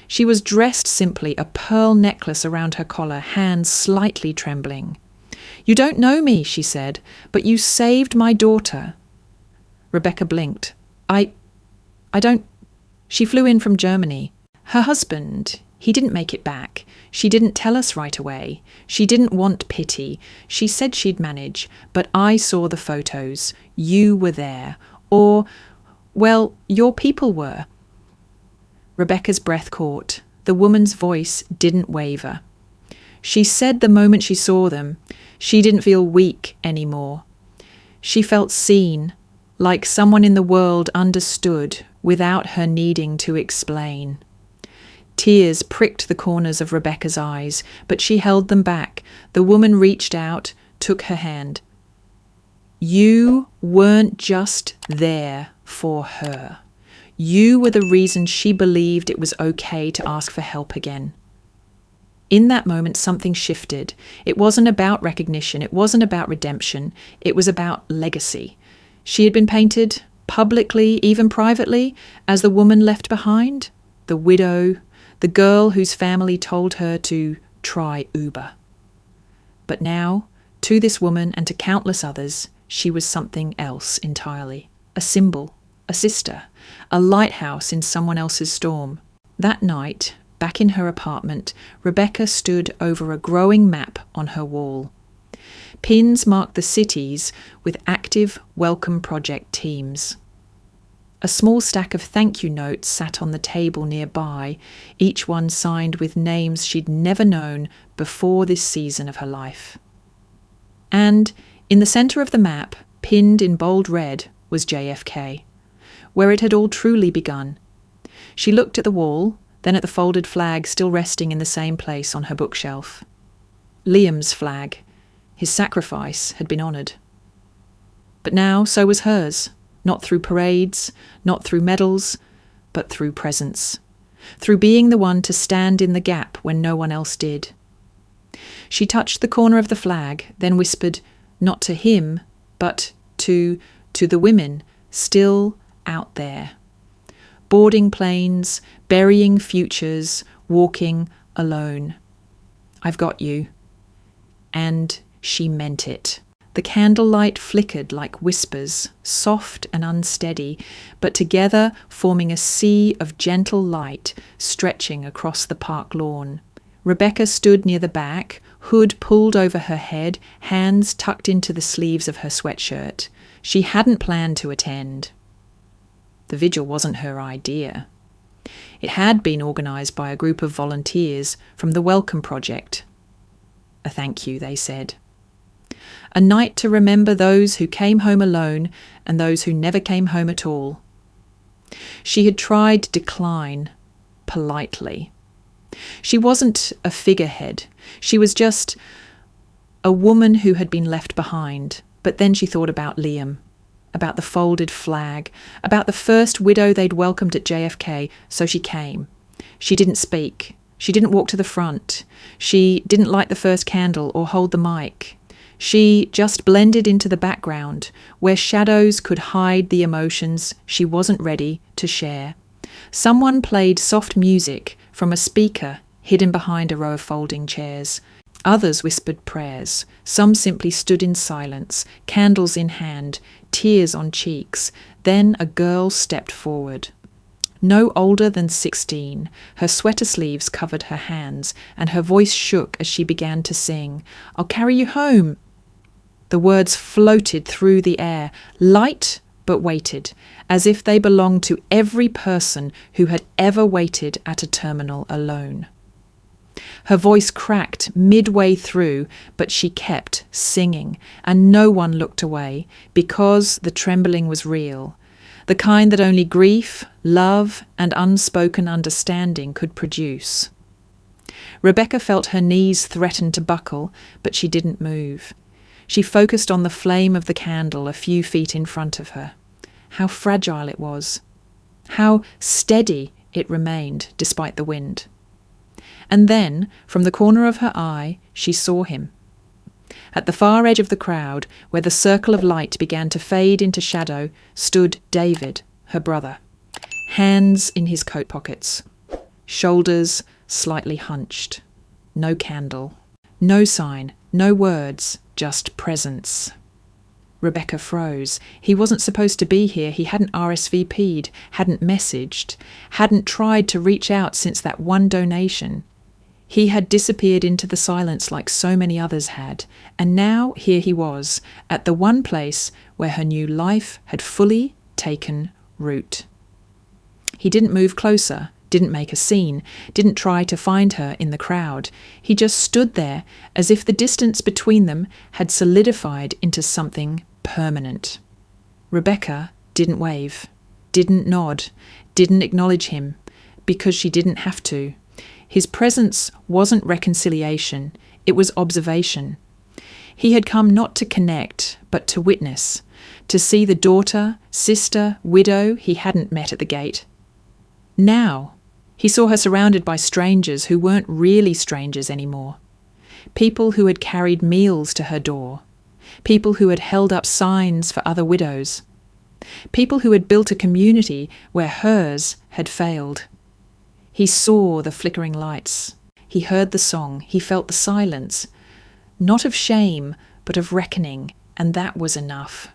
She was dressed simply, a pearl necklace around her collar, hands slightly trembling. "You don't know me," she said, "but you saved my daughter." Rebecca blinked. I don't... She flew in from Germany. Her husband, he didn't make it back. She didn't tell us right away. She didn't want pity. She said she'd manage, but I saw the photos. You were there. Or, well, your people were. Rebecca's breath caught. The woman's voice didn't waver. She said the moment she saw them, she didn't feel weak anymore. She felt seen, like someone in the world understood without her needing to explain. Tears pricked the corners of Rebecca's eyes, but she held them back. The woman reached out, took her hand. "You weren't just there for her. You were the reason she believed it was okay to ask for help again." In that moment, something shifted. It wasn't about recognition. It wasn't about redemption. It was about legacy. She had been painted, publicly, even privately, as the woman left behind, the widow, the girl whose family told her to try Uber. But now, to this woman and to countless others, she was something else entirely. A symbol, a sister, a lighthouse in someone else's storm. That night, back in her apartment, Rebecca stood over a growing map on her wall. Pins marked the cities with active Welcome Project teams. A small stack of thank you notes sat on the table nearby, each one signed with names she'd never known before this season of her life. And in the centre of the map, pinned in bold red, was JFK, where it had all truly begun. She looked at the wall, then at the folded flag still resting in the same place on her bookshelf. Liam's flag. His sacrifice had been honoured. But now so was hers, not through parades, not through medals, but through presence, through being the one to stand in the gap when no one else did. She touched the corner of the flag, then whispered, not to him, but to the women still out there. Boarding planes, burying futures, walking alone. I've got you. And she meant it. The candlelight flickered like whispers, soft and unsteady, but together forming a sea of gentle light stretching across the park lawn. Rebecca stood near the back, hood pulled over her head, hands tucked into the sleeves of her sweatshirt. She hadn't planned to attend. The vigil wasn't her idea. It had been organised by a group of volunteers from the Welcome Project. A thank you, they said. A night to remember those who came home alone and those who never came home at all. She had tried to decline, politely. She wasn't a figurehead. She was just a woman who had been left behind. But then she thought about Liam, about the folded flag, about the first widow they'd welcomed at JFK, so she came. She didn't speak. She didn't walk to the front. She didn't light the first candle or hold the mic. She just blended into the background, where shadows could hide the emotions she wasn't ready to share. Someone played soft music from a speaker hidden behind a row of folding chairs. Others whispered prayers. Some simply stood in silence, candles in hand, tears on cheeks. Then a girl stepped forward. No older than 16, her sweater sleeves covered her hands, and her voice shook as she began to sing, "I'll carry you home." The words floated through the air, light but weighted, as if they belonged to every person who had ever waited at a terminal alone. Her voice cracked midway through, but she kept singing, and no one looked away, because the trembling was real, the kind that only grief, love, and unspoken understanding could produce. Rebecca felt her knees threaten to buckle, but she didn't move. She focused on the flame of the candle a few feet in front of her. How fragile it was. How steady it remained despite the wind. And then, from the corner of her eye, she saw him. At the far edge of the crowd, where the circle of light began to fade into shadow, stood David, her brother, hands in his coat pockets, shoulders slightly hunched. No candle, no sign, no words, just presence. Rebecca froze. He wasn't supposed to be here. He hadn't RSVP'd, hadn't messaged, hadn't tried to reach out since that one donation. He had disappeared into the silence like so many others had, and now here he was, at the one place where her new life had fully taken root. He didn't move closer, didn't make a scene, didn't try to find her in the crowd. He just stood there as if the distance between them had solidified into something permanent. Rebecca didn't wave, didn't nod, didn't acknowledge him, because she didn't have to. His presence wasn't reconciliation, it was observation. He had come not to connect, but to witness, to see the daughter, sister, widow he hadn't met at the gate. Now, he saw her surrounded by strangers who weren't really strangers anymore. People who had carried meals to her door. People who had held up signs for other widows. People who had built a community where hers had failed. He saw the flickering lights. He heard the song. He felt the silence. Not of shame, but of reckoning, and that was enough.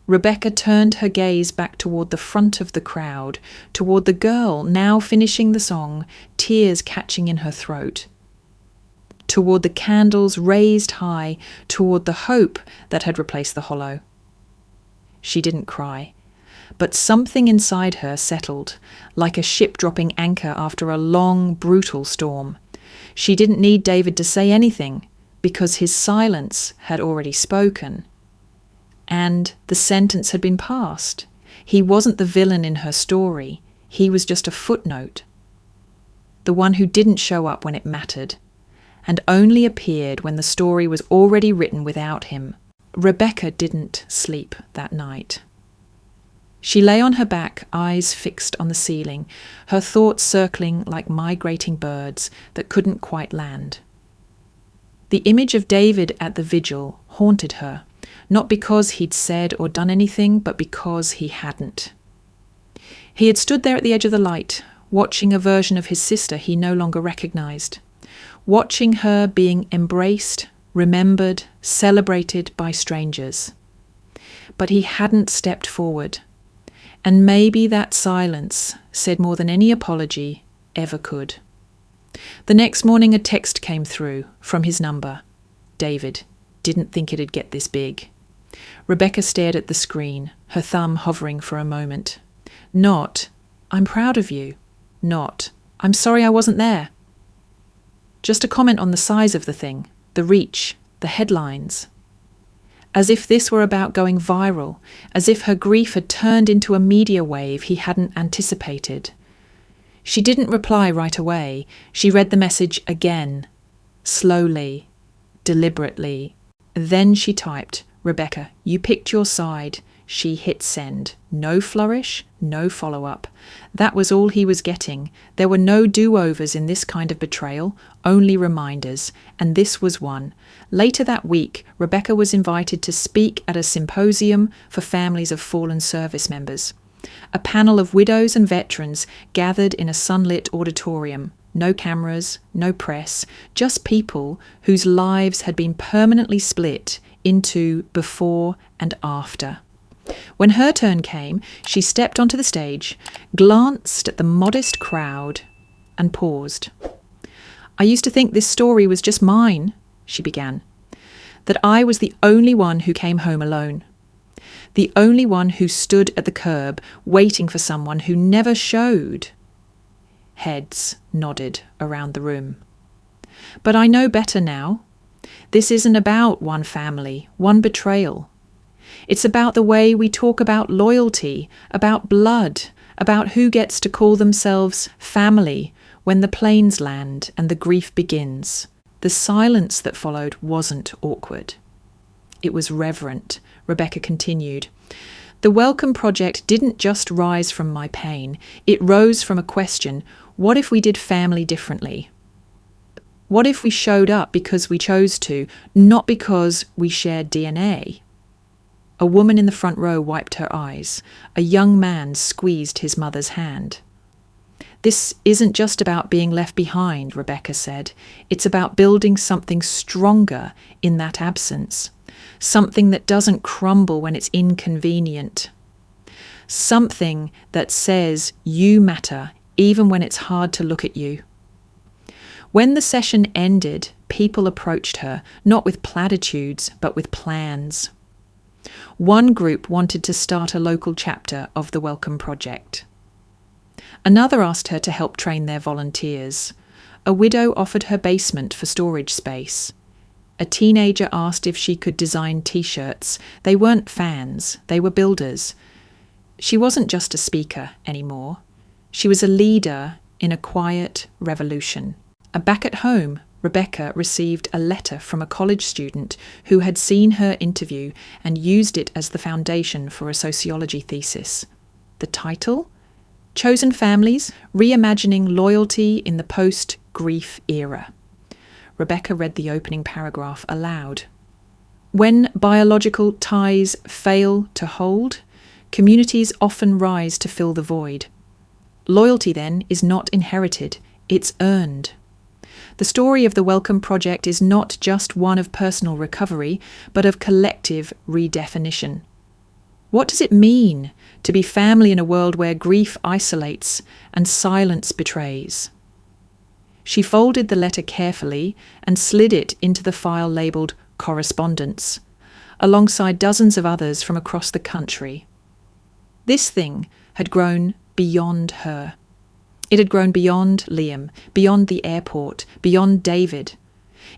Rebecca turned her gaze back toward the front of the crowd, toward the girl now finishing the song, tears catching in her throat. Toward the candles raised high, toward the hope that had replaced the hollow. She didn't cry, but something inside her settled, like a ship dropping anchor after a long, brutal storm. She didn't need David to say anything, because his silence had already spoken. And the sentence had been passed. He wasn't the villain in her story. He was just a footnote. The one who didn't show up when it mattered, and only appeared when the story was already written without him. Rebecca didn't sleep that night. She lay on her back, eyes fixed on the ceiling, her thoughts circling like migrating birds that couldn't quite land. The image of David at the vigil haunted her, not because he'd said or done anything, but because he hadn't. He had stood there at the edge of the light, watching a version of his sister he no longer recognized, watching her being embraced, remembered, celebrated by strangers. But he hadn't stepped forward, and maybe that silence said more than any apology ever could. The next morning a text came through from his number. David, didn't think it'd get this big. Rebecca stared at the screen, her thumb hovering for a moment. Not, I'm proud of you. Not, I'm sorry I wasn't there. Just a comment on the size of the thing, the reach, the headlines. As if this were about going viral, as if her grief had turned into a media wave he hadn't anticipated. She didn't reply right away. She read the message again, slowly, deliberately. Then she typed, Rebecca, you picked your side. She hit send. No flourish, no follow-up. That was all he was getting. There were no do-overs in this kind of betrayal, only reminders, and this was one. Later that week, Rebecca was invited to speak at a symposium for families of fallen service members. A panel of widows and veterans gathered in a sunlit auditorium. No cameras, no press, just people whose lives had been permanently split into before and after. When her turn came, she stepped onto the stage, glanced at the modest crowd, and paused. I used to think this story was just mine, she began. That I was the only one who came home alone. The only one who stood at the curb, waiting for someone who never showed. Heads nodded around the room. But I know better now. This isn't about one family, one betrayal. It's about the way we talk about loyalty, about blood, about who gets to call themselves family when the planes land and the grief begins. The silence that followed wasn't awkward. It was reverent, Rebecca continued. The Welcome Project didn't just rise from my pain. It rose from a question, what if we did family differently? What if we showed up because we chose to, not because we shared DNA? A woman in the front row wiped her eyes. A young man squeezed his mother's hand. This isn't just about being left behind, Rebecca said. It's about building something stronger in that absence. Something that doesn't crumble when it's inconvenient. Something that says you matter even when it's hard to look at you. When the session ended, people approached her, not with platitudes, but with plans. One group wanted to start a local chapter of the Welcome Project. Another asked her to help train their volunteers. A widow offered her basement for storage space. A teenager asked if she could design t-shirts. They weren't fans, they were builders. She wasn't just a speaker anymore. She was a leader in a quiet revolution. Back at home, Rebecca received a letter from a college student who had seen her interview and used it as the foundation for a sociology thesis. The title? Chosen Families, Reimagining Loyalty in the Post-Grief Era. Rebecca read the opening paragraph aloud. When biological ties fail to hold, communities often rise to fill the void. Loyalty, then, is not inherited, it's earned. The story of the Welcome Project is not just one of personal recovery, but of collective redefinition. What does it mean to be family in a world where grief isolates and silence betrays? She folded the letter carefully and slid it into the file labelled Correspondence, alongside dozens of others from across the country. This thing had grown beyond her. It had grown beyond Liam, beyond the airport, beyond David.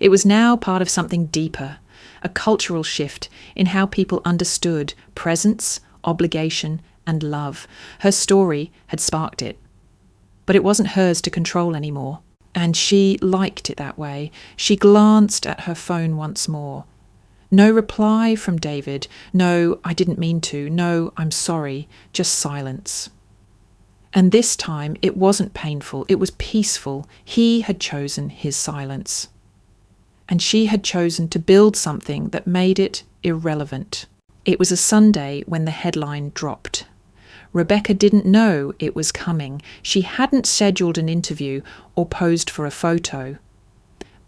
It was now part of something deeper, a cultural shift in how people understood presence, obligation, and love. Her story had sparked it. But it wasn't hers to control anymore, and she liked it that way. She glanced at her phone once more. No reply from David. No, I didn't mean to. No, I'm sorry. Just silence. And this time it wasn't painful, it was peaceful. He had chosen his silence. And she had chosen to build something that made it irrelevant. It was a Sunday when the headline dropped. Rebecca didn't know it was coming. She hadn't scheduled an interview or posed for a photo.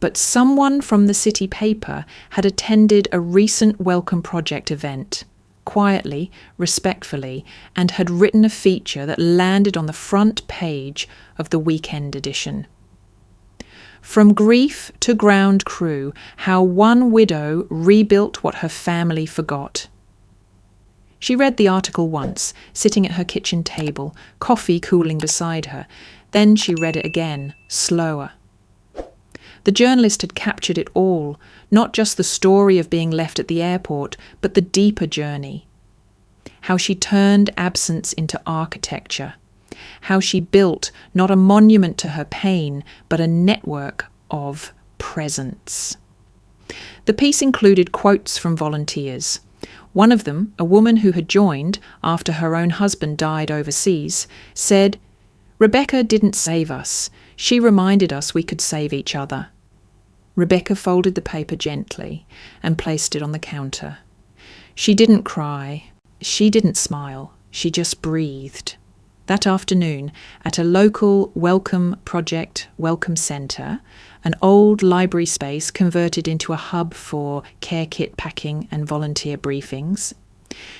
But someone from the city paper had attended a recent Welcome Project event, quietly, respectfully, and had written a feature that landed on the front page of the weekend edition. From grief to ground crew, how one widow rebuilt what her family forgot. She read the article once, sitting at her kitchen table, coffee cooling beside her. Then she read it again, slower. The journalist had captured it all, not just the story of being left at the airport, but the deeper journey. How she turned absence into architecture. How she built not a monument to her pain, but a network of presence. The piece included quotes from volunteers. One of them, a woman who had joined after her own husband died overseas, said, "Rebecca didn't save us. She reminded us we could save each other." Rebecca folded the paper gently and placed it on the counter. She didn't cry. She didn't smile. She just breathed. That afternoon, at a local Welcome Project Welcome Centre, an old library space converted into a hub for care kit packing and volunteer briefings,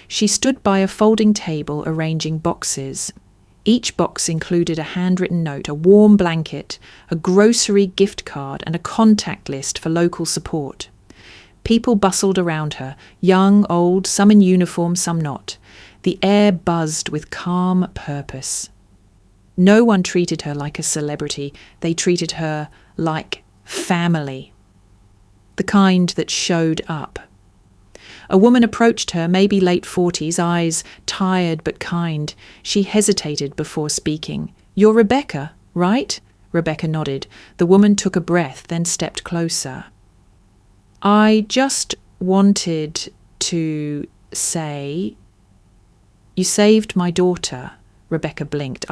she stood by a folding table arranging boxes. Each box included a handwritten note, a warm blanket, a grocery gift card, and a contact list for local support. People bustled around her, young, old, some in uniform, some not. The air buzzed with calm purpose. No one treated her like a celebrity. They treated her like family. The kind that showed up. A woman approached her, maybe late 40s, eyes tired but kind. She hesitated before speaking. "You're Rebecca, right?" Rebecca nodded. The woman took a breath, then stepped closer. "I just wanted to say, you saved my daughter." Rebecca blinked.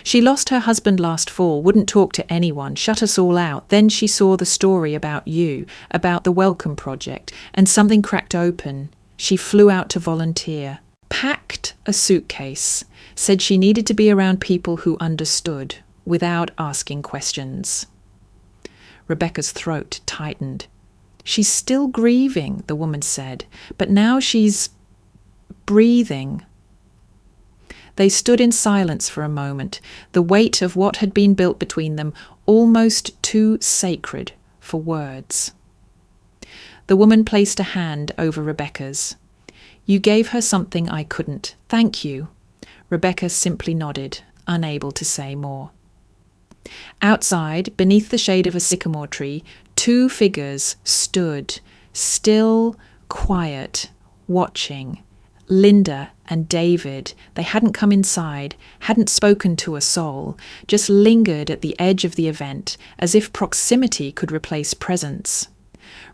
She lost her husband last fall, wouldn't talk to anyone, shut us all out. Then she saw the story about you, about the Welcome Project, and something cracked open. She flew out to volunteer, packed a suitcase, said she needed to be around people who understood, without asking questions. Rebecca's throat tightened. "She's still grieving," the woman said, "but now she's breathing." They stood in silence for a moment, the weight of what had been built between them almost too sacred for words. The woman placed a hand over Rebecca's. "You gave her something I couldn't. Thank you." Rebecca simply nodded, unable to say more. Outside, beneath the shade of a sycamore tree, two figures stood, still, quiet, watching. Linda and David. They hadn't come inside, hadn't spoken to a soul, just lingered at the edge of the event, as if proximity could replace presence.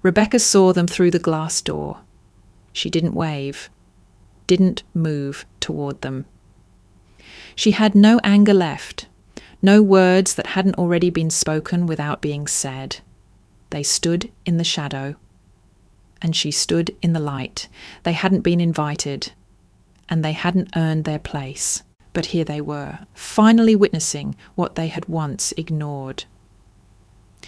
Rebecca saw them through the glass door. She didn't wave, didn't move toward them. She had no anger left, no words that hadn't already been spoken without being said. They stood in the shadow. And she stood in the light. They hadn't been invited, and they hadn't earned their place, But here they were, finally witnessing what they had once ignored.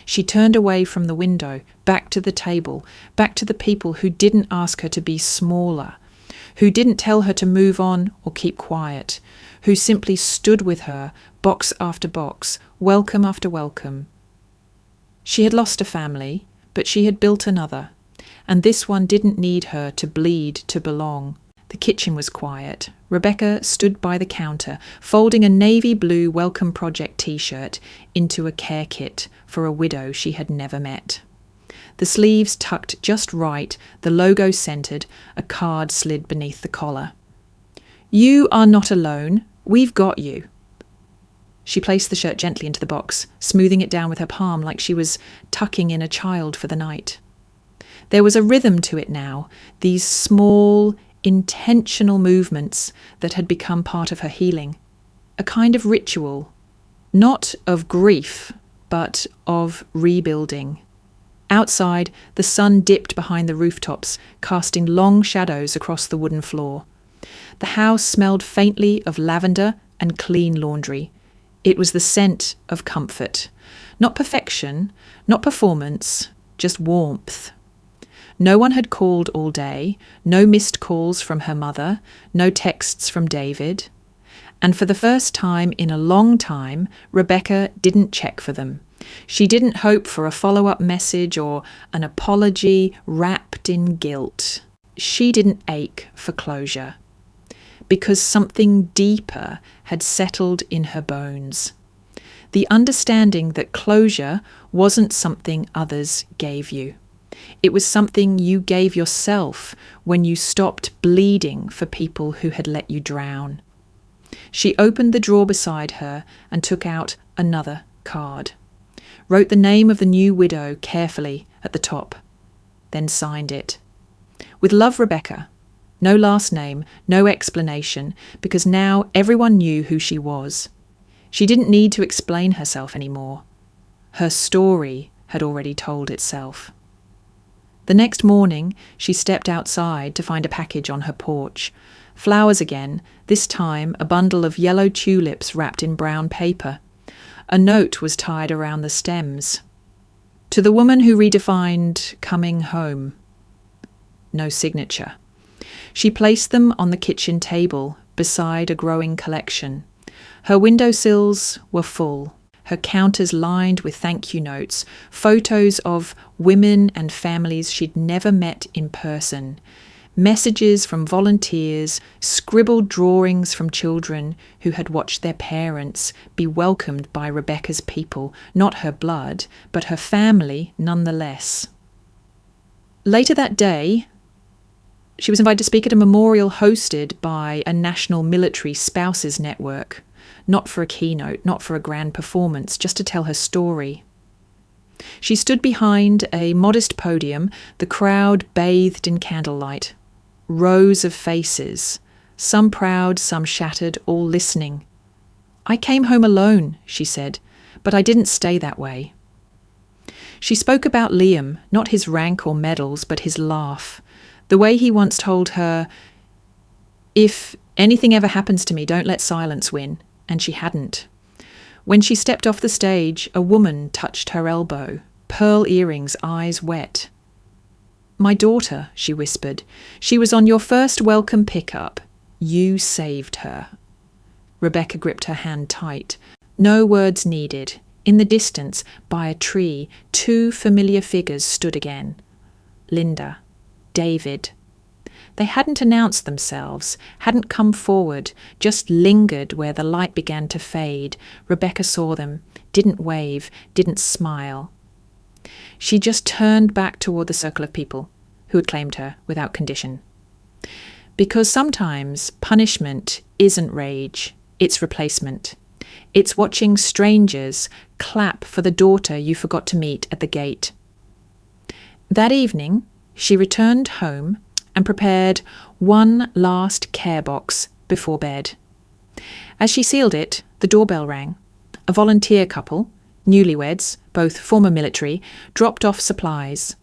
She turned away from the window, back to the table, back to the people who didn't ask her to be smaller, who didn't tell her to move on or keep quiet, who simply stood with her, box after box, welcome after welcome. She had lost a family, but she had built another, and this one didn't need her to bleed to belong. The kitchen was quiet. Rebecca stood by the counter, folding a navy blue Welcome Project t-shirt into a care kit for a widow she had never met. The sleeves tucked just right, the logo centred, a card slid beneath the collar. "You are not alone. We've got you." She placed the shirt gently into the box, smoothing it down with her palm like she was tucking in a child for the night. There was a rhythm to it now, these small, intentional movements that had become part of her healing. A kind of ritual, not of grief, but of rebuilding. Outside, the sun dipped behind the rooftops, casting long shadows across the wooden floor. The house smelled faintly of lavender and clean laundry. It was the scent of comfort. Not perfection, not performance, just warmth. No one had called all day, no missed calls from her mother, no texts from David. And for the first time in a long time, Rebecca didn't check for them. She didn't hope for a follow-up message or an apology wrapped in guilt. She didn't ache for closure, because something deeper had settled in her bones. The understanding that closure wasn't something others gave you. It was something you gave yourself when you stopped bleeding for people who had let you drown. She opened the drawer beside her and took out another card. Wrote the name of the new widow carefully at the top, then signed it. "With love, Rebecca." No last name, no explanation, because now everyone knew who she was. She didn't need to explain herself anymore. Her story had already told itself. The next morning, she stepped outside to find a package on her porch. Flowers again, this time a bundle of yellow tulips wrapped in brown paper. A note was tied around the stems. "To the woman who redefined coming home." No signature. She placed them on the kitchen table beside a growing collection. Her windowsills were full, her counters lined with thank you notes, photos of women and families she'd never met in person, messages from volunteers, scribbled drawings from children who had watched their parents be welcomed by Rebecca's people, not her blood, but her family nonetheless. Later that day, she was invited to speak at a memorial hosted by a national military spouses network, not for a keynote, not for a grand performance, just to tell her story. She stood behind a modest podium, the crowd bathed in candlelight. Rows of faces, some proud, some shattered, all listening. "I came home alone," she said, "but I didn't stay that way." She spoke about Liam, not his rank or medals, but his laugh. The way he once told her, "If anything ever happens to me, don't let silence win," and she hadn't. When she stepped off the stage, a woman touched her elbow, pearl earrings, eyes wet. "My daughter," she whispered. "She was on your first welcome pickup. You saved her." Rebecca gripped her hand tight. No words needed. In the distance, by a tree, two familiar figures stood again. Linda. David. They hadn't announced themselves, hadn't come forward, just lingered where the light began to fade. Rebecca saw them, didn't wave, didn't smile. She just turned back toward the circle of people who had claimed her without condition. Because sometimes punishment isn't rage, it's replacement. It's watching strangers clap for the daughter you forgot to meet at the gate. That evening, she returned home and prepared one last care box before bed. As she sealed it, the doorbell rang. A volunteer couple, newlyweds, both former military, dropped off supplies.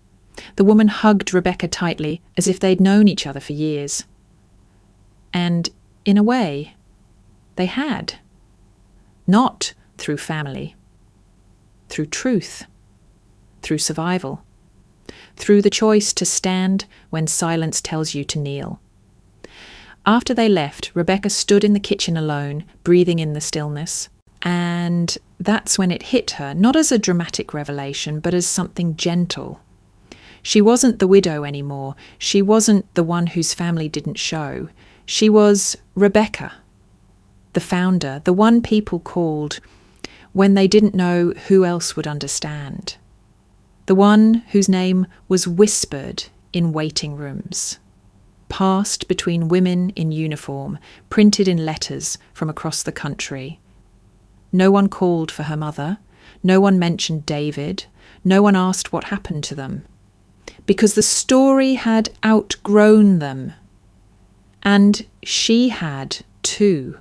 The woman hugged Rebecca tightly, as if they'd known each other for years. And, in a way, They had. Not through family. Through truth. Through survival. Through the choice to stand when silence tells you to kneel. After they left, Rebecca stood in the kitchen alone, breathing in the stillness. And that's when it hit her, not as a dramatic revelation, but as something gentle. She wasn't the widow anymore. She wasn't the one whose family didn't show. She was Rebecca, the founder, the one people called when they didn't know who else would understand. The one whose name was whispered in waiting rooms, passed between women in uniform, printed in letters from across the country. No one called for her mother. No one mentioned David. No one asked what happened to them. Because the story had outgrown them. And she had, too.